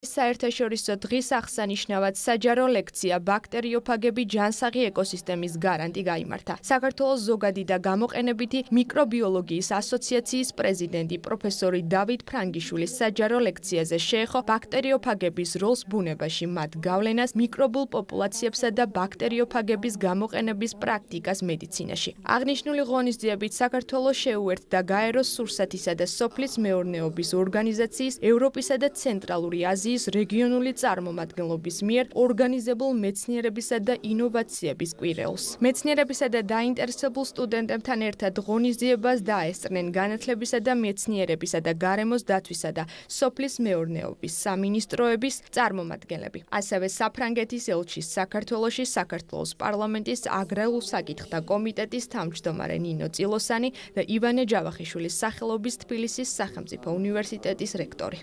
საერთაშორისო დღის აღსანიშნავად საჯარო ლექცია ბაქტერიოფაგები ჯანსაღი ეკოსისტემის გარანტი გაიმართა. საქართველოს ზოგადი და გამოყენებითი მიკრობიოლოგიის ასოციაციის პრეზიდენტი პროფესორი დავით ფრანგიშვილის საჯარო ლექციაზე შეეხო ბაქტერიოფაგების როლს ბუნებაში, მათ გავლენას მიკრობულ პოპულაციებსა და ბაქტერიოფაგების გამოყენების პრაქტიკას მედიცინაში. აღნიშნული ღონისძიებით საქართველოს შეუერთდა გაეროს სურსათისა და სოფლის მეურნეობის ორგანიზაციის ევროპისა და ცენტრალური აზიის რეგიონული წარმომადგენლობის მიერ ორგანიზებულ მეცნიერებისა და ინოვაციების კვირეულს. მეცნიერებისა და დაინტერესებულ სტუდენტებთან ერთად ღონისძიებას დაესწრნენ განათლებისა და მეცნიერებისა და გარემოს დაცვისა და სოფლის მეურნეობის სამინისტროების წარმომადგენლები. ასევე საფრანგეთის ელჩის საქართველოში საქართველოს პარლამენტის აგრარულ საკითხთა კომიტეტის თავმჯდომარე ნინო წილოსანი და ივანე ჯავახიშვილის სახელობის თბილისის სახელმწიფო უნივერსიტეტის რექტორი.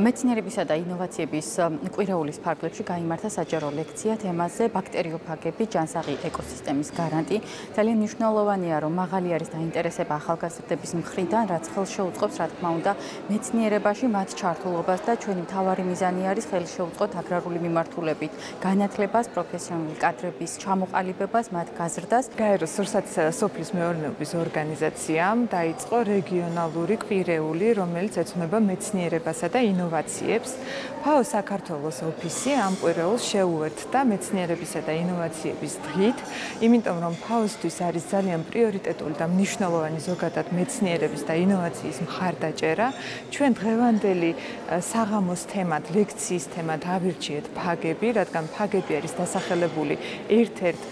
მეცნიერებისა და ინოვაციების კვირეულის ფარგლებში გაიმართა საჯარო ლექცია თემაზე ბაქტერიოფაგები ჯანსაღი ეკოსისტემის გარანტი. ძალიან მნიშვნელოვანია, რომ მაღალი არის დაინტერესება ახალგაზრდების მხრიდან, რაც ხელს შეუწყობს, რა თქმა უნდა, მეცნიერებაში მათ ჩართულობას და ჩვენი მთავარი მიზანი არის ხელს შეუწყოთ აგრარული მიმართულებით განათლებას, პროფესიონალური კადრების ჩამოყალიბებას, მათ გაზრდას. გაეროს სურსათისა და სოფლის მეურნეობის ორგანიზაციამ დაიწყო რეგიონალური კვირეული, რომელიც ეძღვნება მეცნიერებასა და ინოვაციებს. ფაო საქართველოს ოფისი ამ კვირეულს შეუერთდა მეცნიერებისა და ინოვაციების დღით, იმიტომ რომ ფაოსთვის არის ძალიან პრიორიტეტული და მნიშვნელოვანი ზოგადად მეცნიერების და ინოვაციის მხარდაჭერა. ჩვენ დღევანდელი საღამოს თემად, ლექციის თემად ავირჩიეთ ფაგები, რადგან ფაგები არის დასახელებული ერთ-ერთ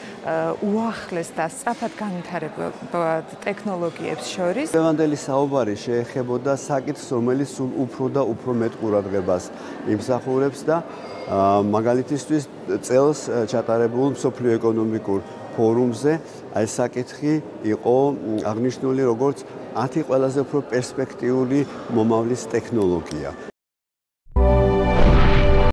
უახლეს და სწრაფად განვითარებულ ტექნოლოგიებს შორის. დღევანდელი საუბარი შეეხებოდა საკითხს, რომელიც სულ უფრო და უფრო მეტ ყურადღებას იმსახურებს და მაგალითისთვის წელს ჩატარებულ მსოფლიო ეკონომიკურ ფორუმზე აი საკითხი იყო აღნიშნული როგორც 10 ყველაზე უფრო პერსპექტიული მომავლის ტექნოლოგია.